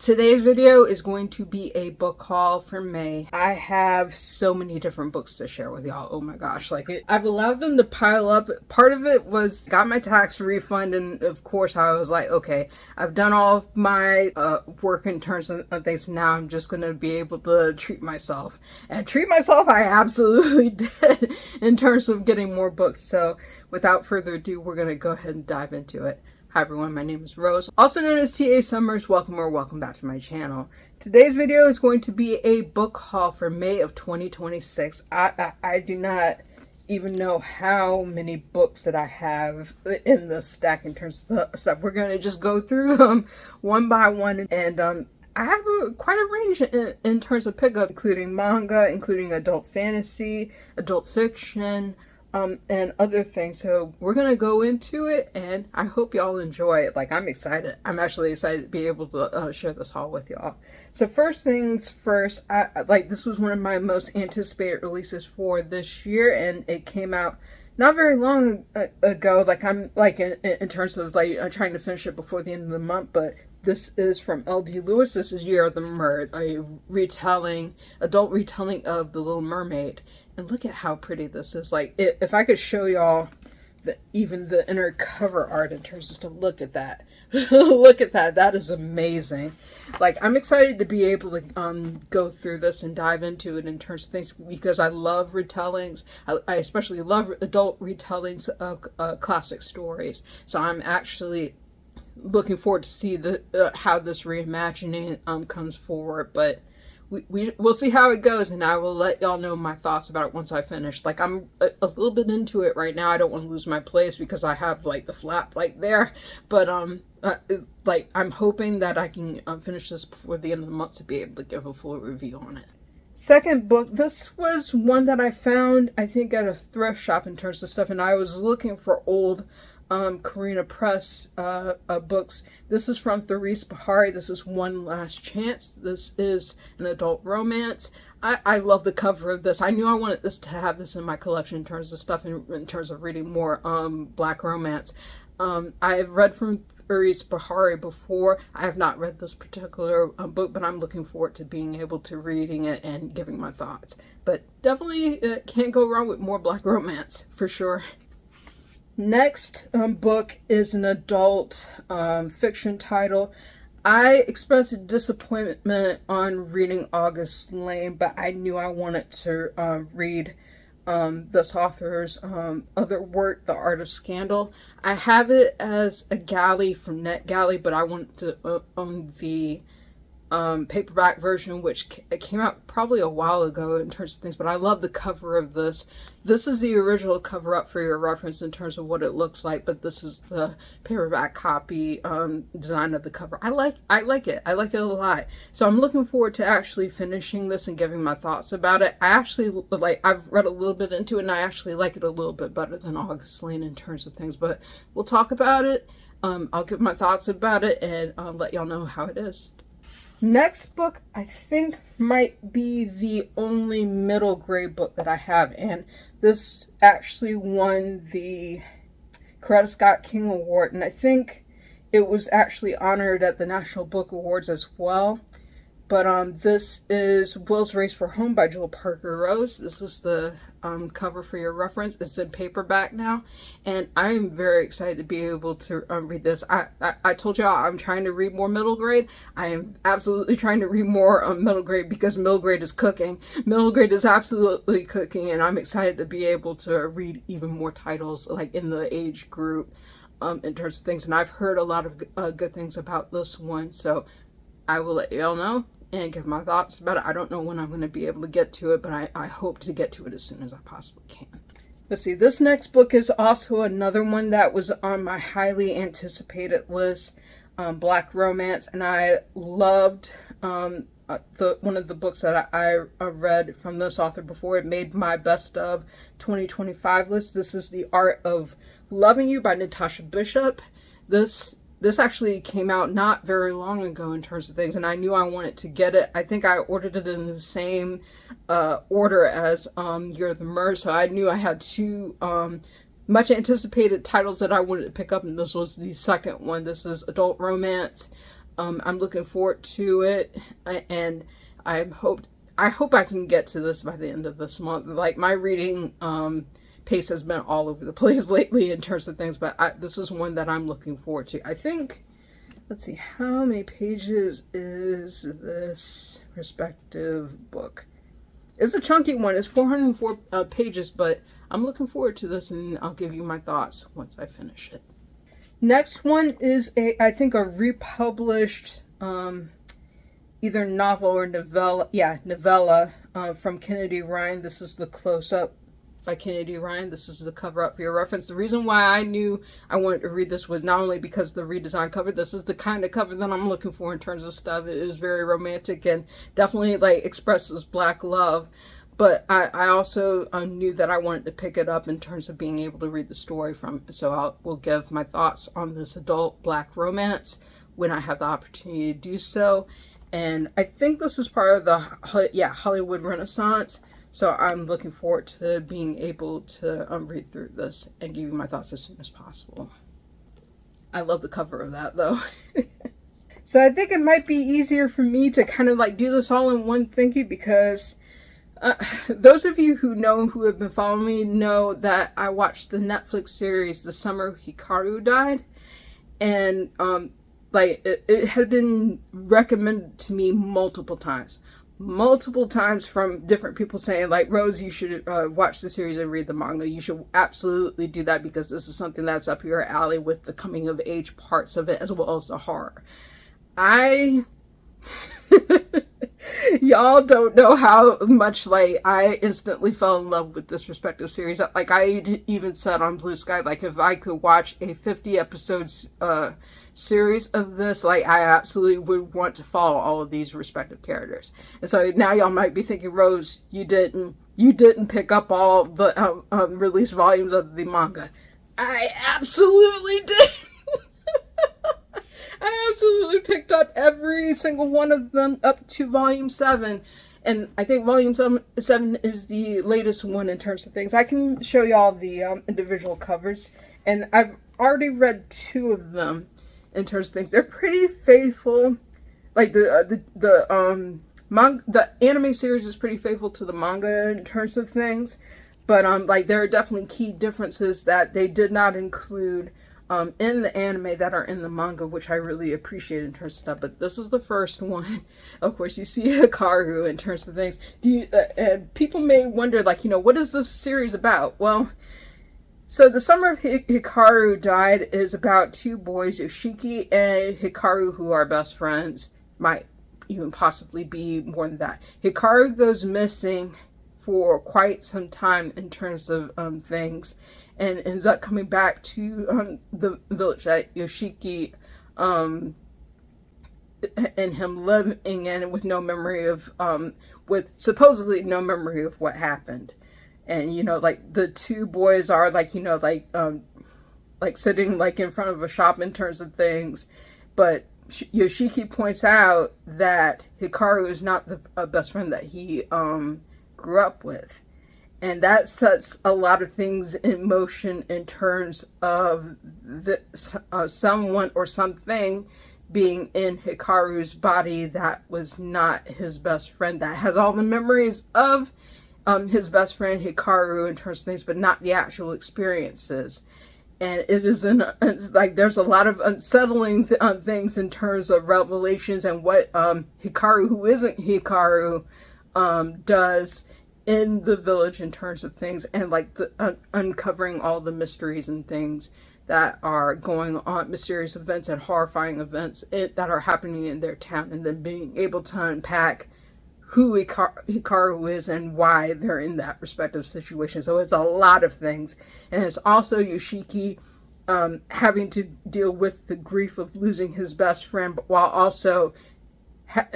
Today's video is going to be a book haul for May. I have so many different books to share with y'all. Oh my gosh, I've allowed them to pile up. Part of it was got my tax refund, and of course I was like, okay, I've done all of my work in terms of things. Now I'm just going to be able to treat myself. And treat myself I absolutely did in terms of getting more books. So without further ado, we're going to go ahead and dive into it. Hi everyone, my name is Rose, also known as TA Summers. Welcome back to my channel. Today's video is going to be a book haul for May of 2026. I do not even know how many books that I have in the stack in terms of stuff. We're going to just go through them one by one, and I have quite a range in terms of pickup, including manga, including adult fantasy, adult fiction, and other things. So we're gonna go into it, and I hope y'all enjoy it. I'm excited. I'm actually excited to be able to share this haul with y'all. So first things first, this was one of my most anticipated releases for this year, and it came out not very long ago. I'm in terms of I'm trying to finish it before the end of the month, but this is from L.D. Lewis. This is Year of the Mermaid, a adult retelling of The Little Mermaid. And look at how pretty this is. If I could show y'all even the inner cover art in terms of stuff, look at that. Look at that. That is amazing. I'm excited to be able to go through this and dive into it in terms of things, because I love retellings. I especially love adult retellings of classic stories. So I'm actually looking forward to see how this reimagining comes forward. But we'll see how it goes, and I will let y'all know my thoughts about it once I finish. I'm a little bit into it right now. I don't want to lose my place because I have the flap there, but I'm hoping that I can finish this before the end of the month to be able to give a full review on it. Second book, this was one that I found, I think, at a thrift shop in terms of stuff, and I was looking for old Karina Press books. This is from Therese Bahari. This is One Last Chance. This is an adult romance. I love the cover of this. I knew I wanted this to have this in my collection in terms of stuff, in terms of reading more black romance. I've read from Therese Bahari before. I have not read this particular book, but I'm looking forward to being able to reading it and giving my thoughts. But definitely can't go wrong with more black romance, for sure. Next book is an adult fiction title. I expressed disappointment on reading August Lane, but I knew I wanted to read this author's other work, The Art of Scandal. I have it as a galley from NetGalley, but I wanted to own the paperback version, which came out probably a while ago in terms of things, but I love the cover of this. This is the original cover up for your reference in terms of what it looks like, but this is the paperback copy design of the cover. I like it. I like it a lot. So I'm looking forward to actually finishing this and giving my thoughts about it. I actually I've read a little bit into it, and I actually like it a little bit better than August Lane in terms of things, but we'll talk about it. I'll give my thoughts about it and let y'all know how it is. Next book, I think, might be the only middle grade book that I have, and this actually won the Coretta Scott King Award, and I think it was actually honored at the National Book Awards as well. But this is Will's Race for Home by Joel Parker Rose. This is the cover for your reference. It's in paperback now, and I'm very excited to be able to read this. I told y'all I'm trying to read more middle grade. I am absolutely trying to read more middle grade, because middle grade is cooking. Middle grade is absolutely cooking, and I'm excited to be able to read even more titles in the age group in terms of things. And I've heard a lot of good things about this one, so I will let y'all know and give my thoughts about it. I don't know when I'm going to be able to get to it, but I hope to get to it as soon as I possibly can. Let's see, this next book is also another one that was on my highly anticipated list, black romance, and I loved one of the books that I read from this author before. It made my best of 2025 list. This is The Art of Loving You by Natasha Bishop. This actually came out not very long ago in terms of things, and I knew I wanted to get it. I think I ordered it in the same order as Year of the Mermaid, so I knew I had two much anticipated titles that I wanted to pick up, and this was the second one. This is adult romance. I'm looking forward to it, and I hope I can get to this by the end of this month. Like, my reading pace has been all over the place lately in terms of things, but this is one that I'm looking forward to. I think, let's see, how many pages is this respective book? It's a chunky one. It's 404 pages, but I'm looking forward to this, and I'll give you my thoughts once I finish it. Next one is I think a republished either novel or novella. Yeah, novella from Kennedy Ryan. This is the close-up by Kennedy Ryan. This is the cover up for your reference. The reason why I knew I wanted to read this was not only because the redesigned cover, this is the kind of cover that I'm looking for in terms of stuff. It is very romantic and definitely like expresses Black love. But I also knew that I wanted to pick it up in terms of being able to read the story from. So I will give my thoughts on this adult Black romance when I have the opportunity to do so. And I think this is part of the Hollywood Renaissance. So I'm looking forward to being able to read through this and give you my thoughts as soon as possible. I love the cover of that, though. So I think it might be easier for me to kind of like do this all in one thinking, because those of you who have been following me know that I watched the Netflix series The Summer Hikaru Died. And it had been recommended to me multiple times from different people saying, like, Rose, you should watch the series and read the manga. You should absolutely do that, because this is something that's up your alley with the coming of age parts of it as well as the horror. Y'all don't know how much, like, I instantly fell in love with this respective series. Like, I even said on Bluesky, like, if I could watch a 50 episodes series of this, like, I absolutely would want to follow all of these respective characters. And so now y'all might be thinking, Rose, you didn't pick up all the release volumes of the manga. I absolutely did. I absolutely picked up every single one of them up to volume 7. And I think volume 7 is the latest one in terms of things. I can show y'all the individual covers. And I've already read 2 of them in terms of things. They're pretty faithful. Like the anime series is pretty faithful to the manga in terms of things. But like, there are definitely key differences that they did not include in the anime that are in the manga, which I really appreciate in terms of stuff. But this is the first one. Of course, you see Hikaru in terms of things. And people may wonder, like, what is this series about? Well, so The Summer of Hikaru Died is about 2 boys, Yoshiki and Hikaru, who are best friends. Might even possibly be more than that. Hikaru goes missing for quite some time in terms of things, and ends up coming back to the village that Yoshiki and him living in, with no memory of with supposedly no memory of what happened. And like, the 2 boys are like like sitting like in front of a shop in terms of things, but Yoshiki points out that Hikaru is not the best friend that he grew up with. And that sets a lot of things in motion in terms of someone or something being in Hikaru's body that was not his best friend, that has all the memories of his best friend Hikaru in terms of things, but not the actual experiences. And it is like, there's a lot of unsettling things in terms of revelations and what Hikaru, who isn't Hikaru, does in the village in terms of things, and like the uncovering all the mysteries and things that are going on, mysterious events and horrifying events that are happening in their town, and then being able to unpack who Hikaru is and why they're in that respective situation. So it's a lot of things. And it's also Yoshiki having to deal with the grief of losing his best friend, but while also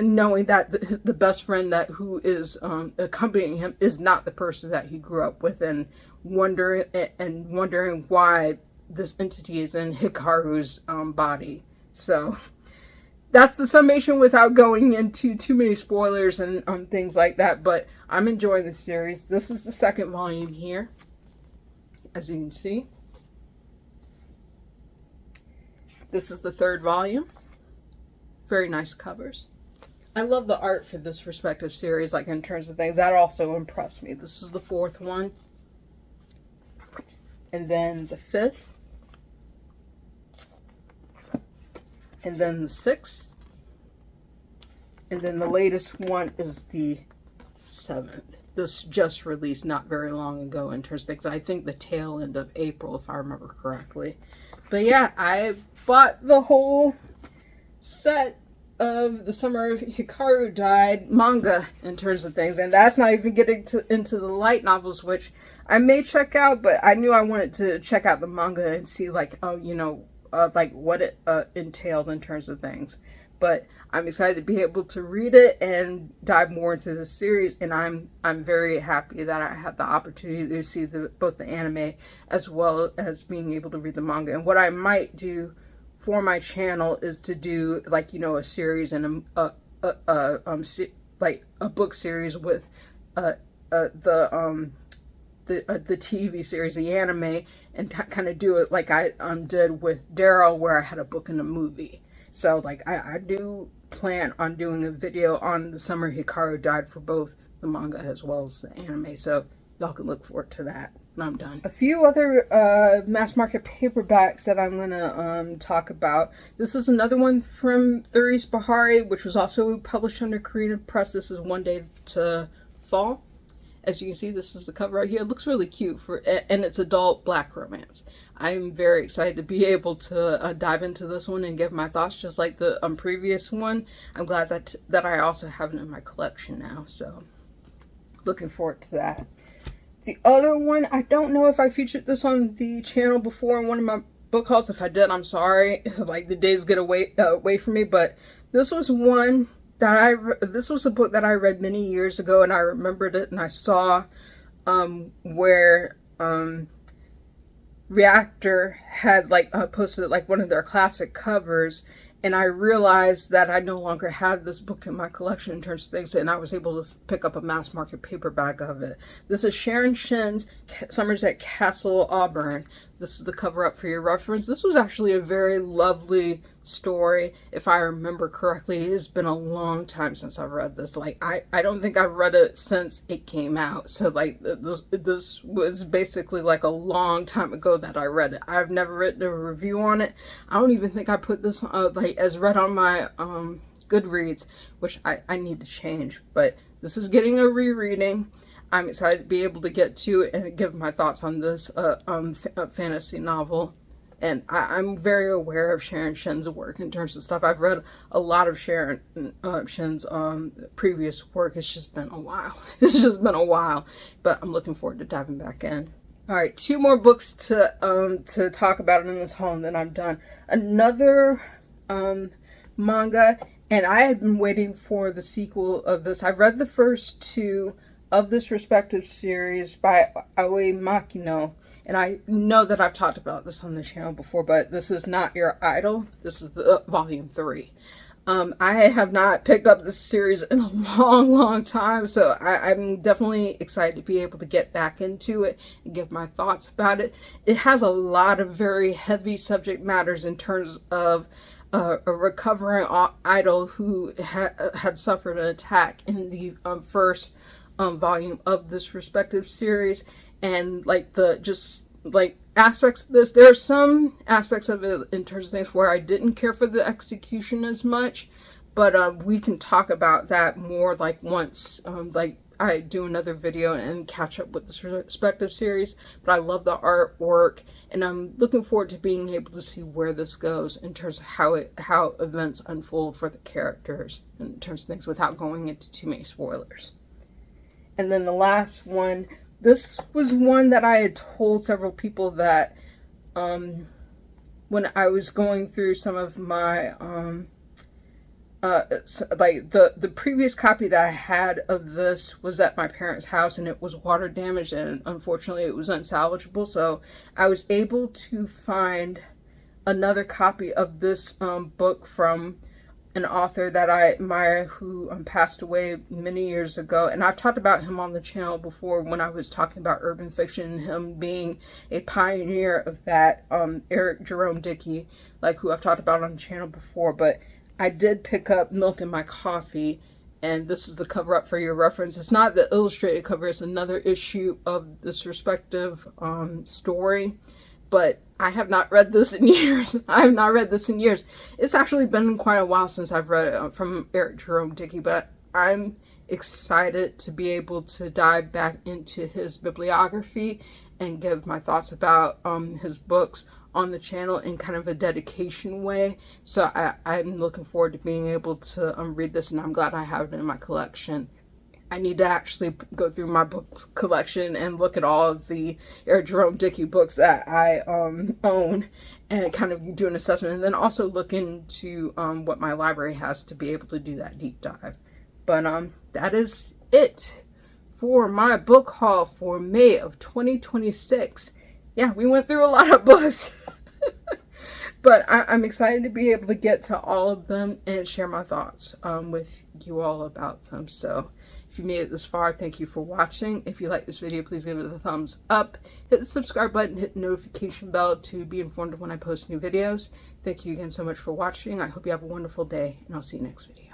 knowing that the best friend who is accompanying him is not the person that he grew up with, and wondering why this entity is in Hikaru's body. So that's the summation without going into too many spoilers and things like that. But I'm enjoying the series. This is the 2nd volume here, as you can see. This is the 3rd volume. very nice covers. I love the art for this respective series, like in terms of things. That also impressed me. This is the 4th one. And then the 5th. And then the 6th. And then the latest one is the 7th. This just released not very long ago in terms of things. I think the tail end of April, if I remember correctly. But yeah, I bought the whole set of The Summer Hikaru Died manga in terms of things. And that's not even getting into the light novels, which I may check out, but I knew I wanted to check out the manga and see, like, like what it entailed in terms of things. But I'm excited to be able to read it and dive more into the series, and I'm very happy that I had the opportunity to see both the anime as well as being able to read the manga. And what I might do for my channel is to do, like, a series and like a book series with the TV series, the anime, and kind of do it like I did with Daryl, where I had a book and a movie. So, like, I do plan on doing a video on The Summer Hikaru Died for both the manga as well as the anime. So, y'all can look forward to that when I'm done. A few other mass market paperbacks that I'm going to talk about. This is another one from Thuris Bahari, which was also published under Korean Press. This is One Day to Fall. As you can see, this is the cover right here. It looks really cute, and it's adult black romance. I'm very excited to be able to dive into this one and give my thoughts, just like the previous one. I'm glad that I also have it in my collection now, so looking forward to that. The other one, I don't know if I featured this on the channel before in one of my book hauls. If I did, I'm sorry. Like, the days get away from me, but this was one that this was a book that I read many years ago, and I remembered it, and I saw where Reactor had posted like one of their classic covers, and I realized that I no longer had this book in my collection in terms of things, and I was able to pick up a mass market paperback of it. This is Sharon Shin's Summers at Castle Auburn. This is the cover up for your reference. This was actually a very lovely story, if I remember correctly. It has been a long time since I've read this. Like, I don't think I've read it since it came out. So, like, this was basically like a long time ago that I read it. I've never written a review on it. I don't even think I put this as read on my Goodreads, which I need to change. But this is getting a rereading. I'm excited to be able to get to it and give my thoughts on this fantasy novel. And I'm very aware of Sharon Shin's work in terms of stuff. I've read a lot of Sharon Shin's previous work. It's just been a while. It's just been a while. But I'm looking forward to diving back in. All right, 2 more books to talk about in this haul, and then I'm done. Another manga, and I had been waiting for the sequel of this. I read the first 2 of this respective series by Aoi Makino, and I know that I've talked about this on the channel before, but this is Not Your Idol. This is the volume 3. I have not picked up this series in a long time, so I'm definitely excited to be able to get back into it and give my thoughts about it. It has a lot of very heavy subject matters in terms of a recovering idol who had suffered an attack in the first volume of this respective series, and aspects of this. There are some aspects of it in terms of things where I didn't care for the execution as much, but we can talk about that more once I do another video and catch up with this respective series. But I love the artwork, and I'm looking forward to being able to see where this goes in terms of how events unfold for the characters in terms of things, without going into too many spoilers. And then the last one, this was one that I had told several people that when I was going through some of my the previous copy that I had of this was at my parents' house, and it was water damaged, and unfortunately it was unsalvageable. So I was able to find another copy of this book from an author that I admire who passed away many years ago, and I've talked about him on the channel before when I was talking about urban fiction, him being a pioneer of that, Eric Jerome Dickey, who I've talked about on the channel before. But I did pick up Milk in My Coffee, and this is the cover up for your reference. It's not the illustrated cover, it's another issue of this respective story, but I have not read this in years. I have not read this in years. It's actually been quite a while since I've read it from Eric Jerome Dickey, but I'm excited to be able to dive back into his bibliography and give my thoughts about his books on the channel in kind of a dedication way. So I'm looking forward to being able to read this, and I'm glad I have it in my collection. I need to actually go through my books collection and look at all of the Eric Jerome Dickey books that I own and kind of do an assessment, and then also look into what my library has to be able to do that deep dive. But that is it for my book haul for May of 2026. Yeah, we went through a lot of books. But I'm excited to be able to get to all of them and share my thoughts with you all about them. So if you made it this far, thank you for watching. If you like this video, please give it a thumbs up. Hit the subscribe button, hit the notification bell to be informed of when I post new videos. Thank you again so much for watching. I hope you have a wonderful day, and I'll see you next video.